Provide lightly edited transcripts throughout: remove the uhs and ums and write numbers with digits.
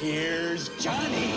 Here's Johnny.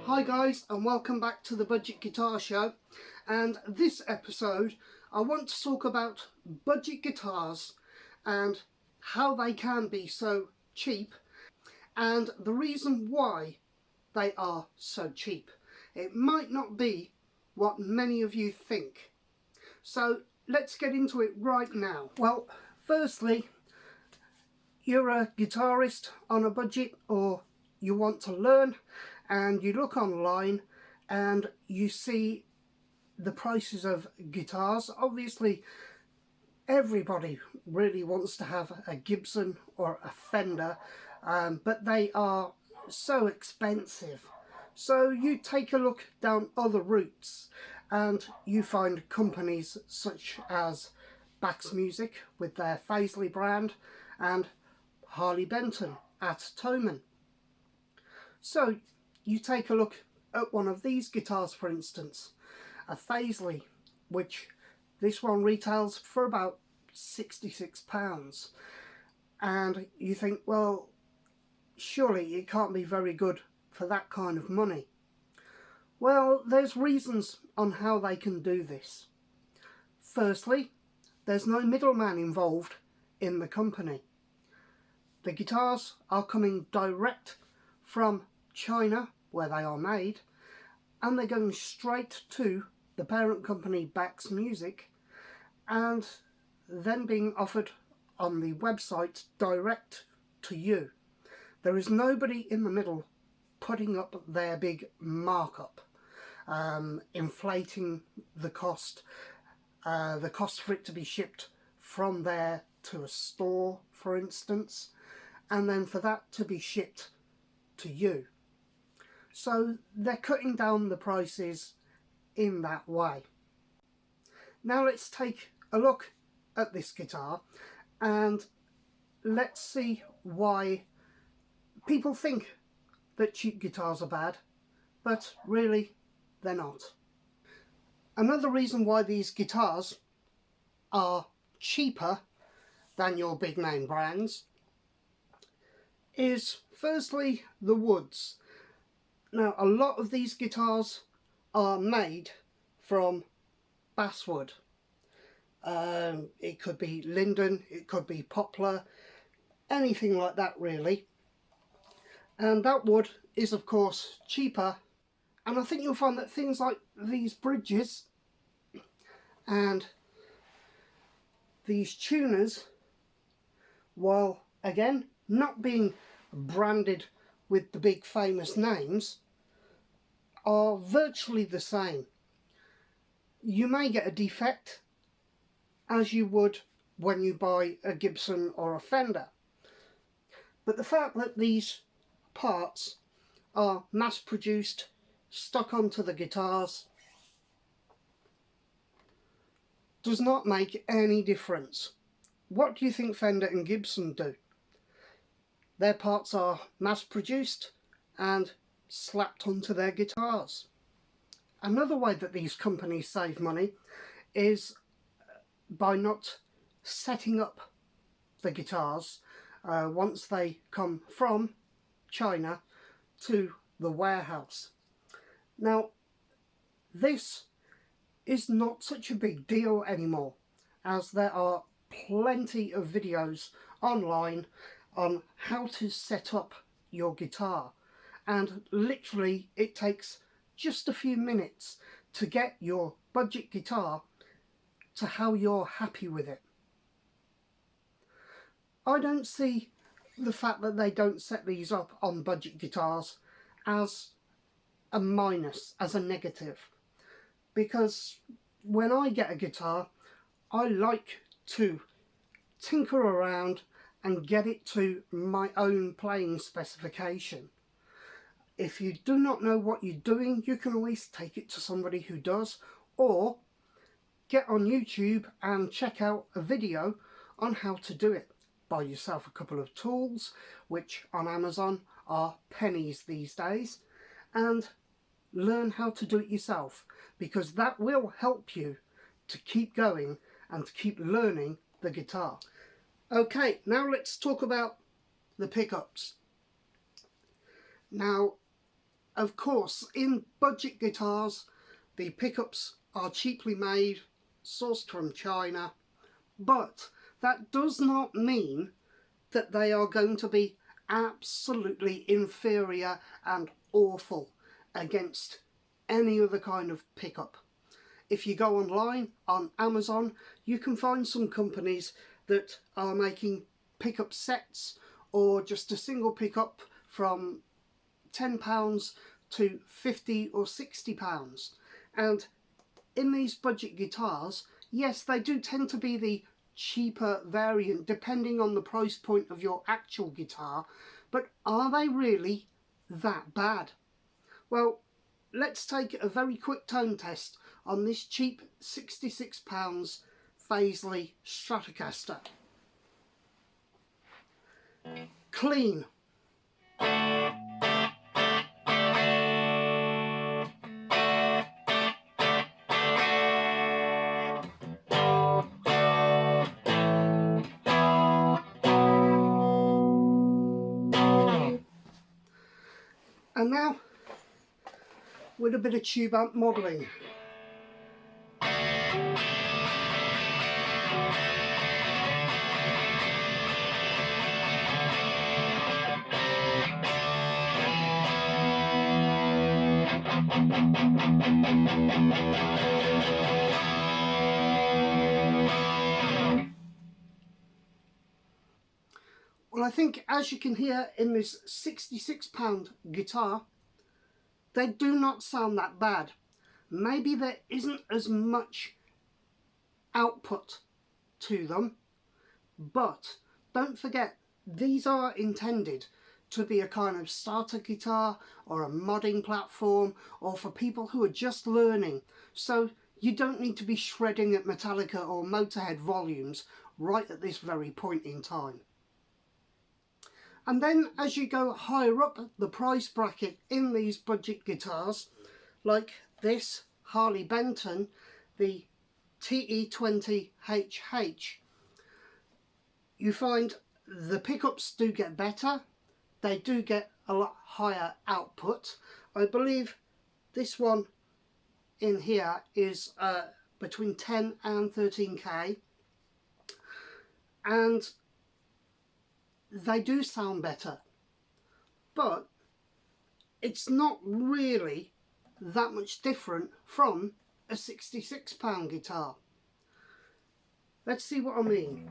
Hi guys, and welcome back to the Budget Guitar Show. And this episode I want to talk about budget guitars and how they can be so cheap and the reason why they are so cheap. It might not be what many of you think. So let's get into it right now. Well, firstly, you're a guitarist on a budget, or you want to learn, and you look online and you see the prices of guitars. Obviously everybody really wants to have a Gibson or a Fender, but they are so expensive. So you take a look down other routes and you find companies such as Bax Music with their Paisley brand and Harley Benton at Thomann. So you take a look at one of these guitars, for instance, a Paisley, which this one retails for about £66, and you think, well, surely it can't be very good for that kind of money. Well, there's reasons on how they can do this. Firstly, there's no middleman involved in the company. The guitars are coming direct from China, where they are made, and they're going straight to the parent company Bax Music and then being offered on the website direct to you. There is nobody in the middle putting up their big markup, inflating the cost for it to be shipped from there to a store, for instance, and then for that to be shipped to you. So they're cutting down the prices in that way. Now let's take a look at this guitar and let's see why people think that cheap guitars are bad, but really they're not. Another reason why these guitars are cheaper than your big name brands is firstly the woods. Now, a lot of these guitars are made from basswood. It could be linden, it could be poplar, anything like that really. And that wood is of course cheaper, and I think you'll find that things like these bridges and these tuners, while again not being branded with the big famous names, are virtually the same. You may get a defect as you would when you buy a Gibson or a Fender, but the fact that these parts are mass produced, stuck onto the guitars, does not make any difference. What do you think Fender and Gibson do? Their parts are mass produced and slapped onto their guitars. Another way that these companies save money is by not setting up the guitars once they come from China to the warehouse. Now, this is not such a big deal anymore, as there are plenty of videos online on how to set up your guitar, and literally it takes just a few minutes to get your budget guitar to how you're happy with it. I don't see the fact that they don't set these up on budget guitars as a minus, as a negative, because when I get a guitar I like to tinker around and get it to my own playing specification. If you do not know what you're doing, you can always take it to somebody who does, or get on YouTube and check out a video on how to do it. Buy yourself a couple of tools, which on Amazon are pennies these days, and learn how to do it yourself, because that will help you to keep going and to keep learning the guitar. Okay, now let's talk about the pickups. Now, of course, in budget guitars, the pickups are cheaply made, sourced from China, but that does not mean that they are going to be absolutely inferior and awful against any other kind of pickup. If you go online on Amazon, you can find some companies that are making pickup sets, or just a single pickup from £10 to £50 or £60. And in these budget guitars, yes, they do tend to be the cheaper variant depending on the price point of your actual guitar, but are they really that bad? Well, let's take a very quick tone test on this cheap £66 Paisley Stratocaster. Clean. And now, with a bit of tube amp modelling. Well, I think, as you can hear in this £66 guitar, they do not sound that bad. Maybe there isn't as much output to them, but don't forget, these are intended to be a kind of starter guitar or a modding platform, or for people who are just learning. So you don't need to be shredding at Metallica or Motorhead volumes right at this very point in time. And then as you go higher up the price bracket in these budget guitars, like this Harley Benton, the TE20HH, you find the pickups do get better, they do get a lot higher output. I believe this one in here is between 10 and 13k, and they do sound better, but it's not really that much different from a £66 guitar. Let's see what I mean.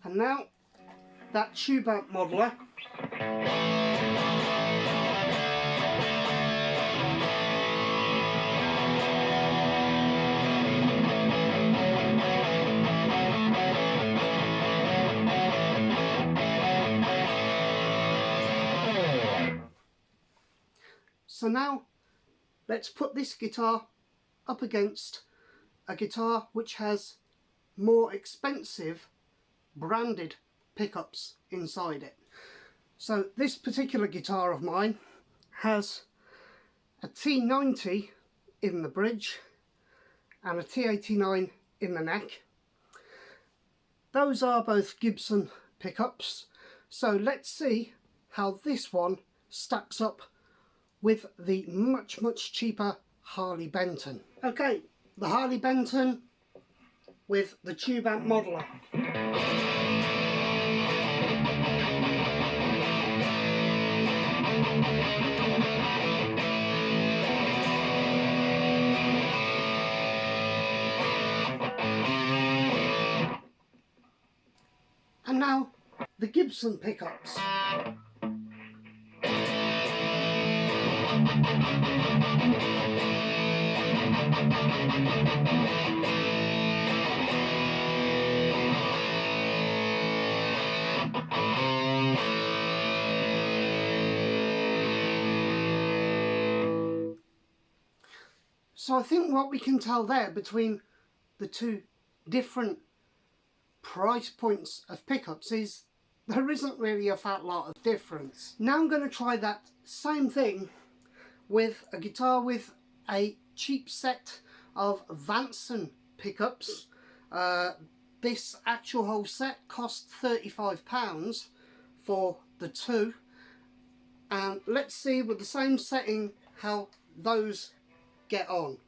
And now that tube amp modeler. So now let's put this guitar up against a guitar which has more expensive branded pickups inside it. So this particular guitar of mine has a T90 in the bridge and a T89 in the neck. Those are both Gibson pickups, so let's see how this one stacks up with the much cheaper Harley Benton. Okay, the Harley Benton with the tube amp modeler. And now the Gibson pickups. So I think what we can tell there between the two different price points of pickups is there isn't really a fat lot of difference. Now I'm going to try that same thing with a guitar with a cheap set of Vanson pickups. This actual whole set cost £35 for the two, and let's see with the same setting how those get on.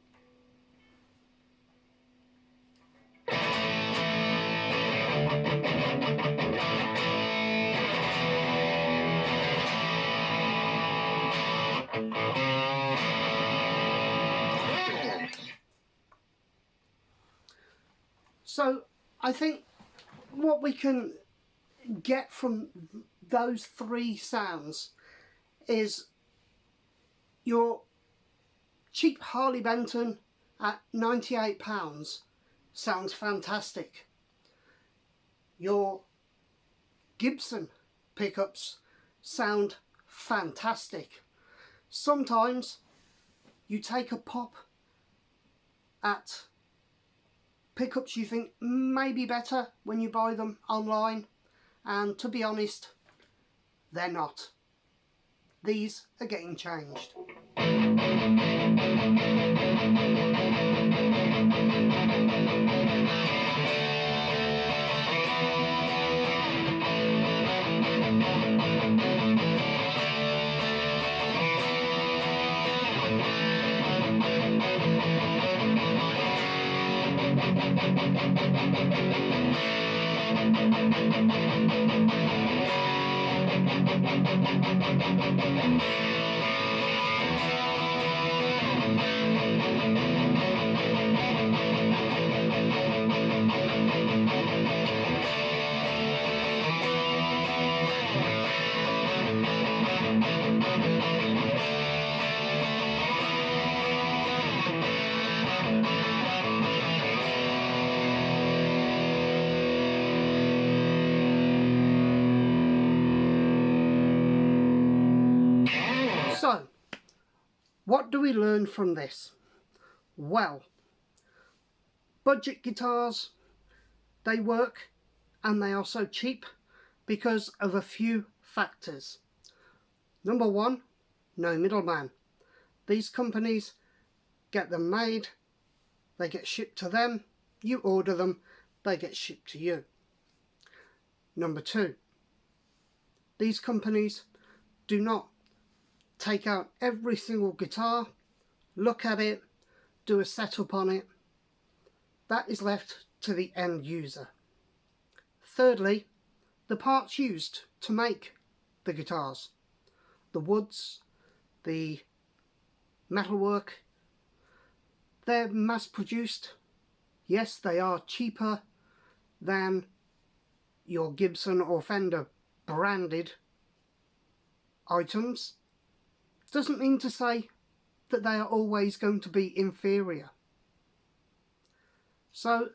So I think what we can get from those three sounds is your cheap Harley Benton at £98 sounds fantastic. Your Gibson pickups sound fantastic. Sometimes you take a pop at pickups you think may be better when you buy them online, and to be honest, they're not. These are getting changed. So, what do we learn from this? Well, budget guitars, they work and they are so cheap because of a few factors. Number one, no middleman. These companies get them made, they get shipped to them, you order them, they get shipped to you. Number two, these companies do not take out every single guitar, look at it, do a setup on it. That is left to the end user. Thirdly, the parts used to make the guitars, the woods, the metalwork, they're mass produced. Yes, they are cheaper than your Gibson or Fender branded items. Doesn't mean to say that they are always going to be inferior. So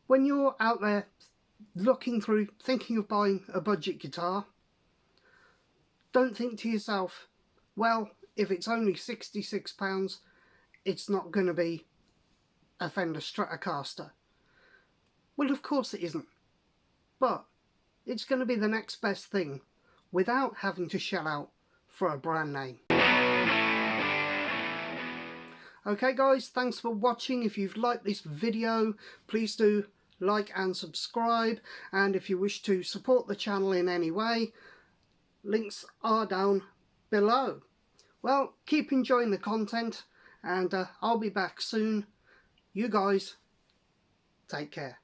when you're out there looking through, thinking of buying a budget guitar, don't think to yourself, well, if it's only £66, it's not going to be a Fender Stratocaster. Well, of course it isn't, but it's going to be the next best thing without having to shell out for a brand name. Okay guys, thanks for watching. If you've liked this video, please do like and subscribe, and if you wish to support the channel in any way, links are down below. Well, keep enjoying the content, and I'll be back soon. You guys, take care.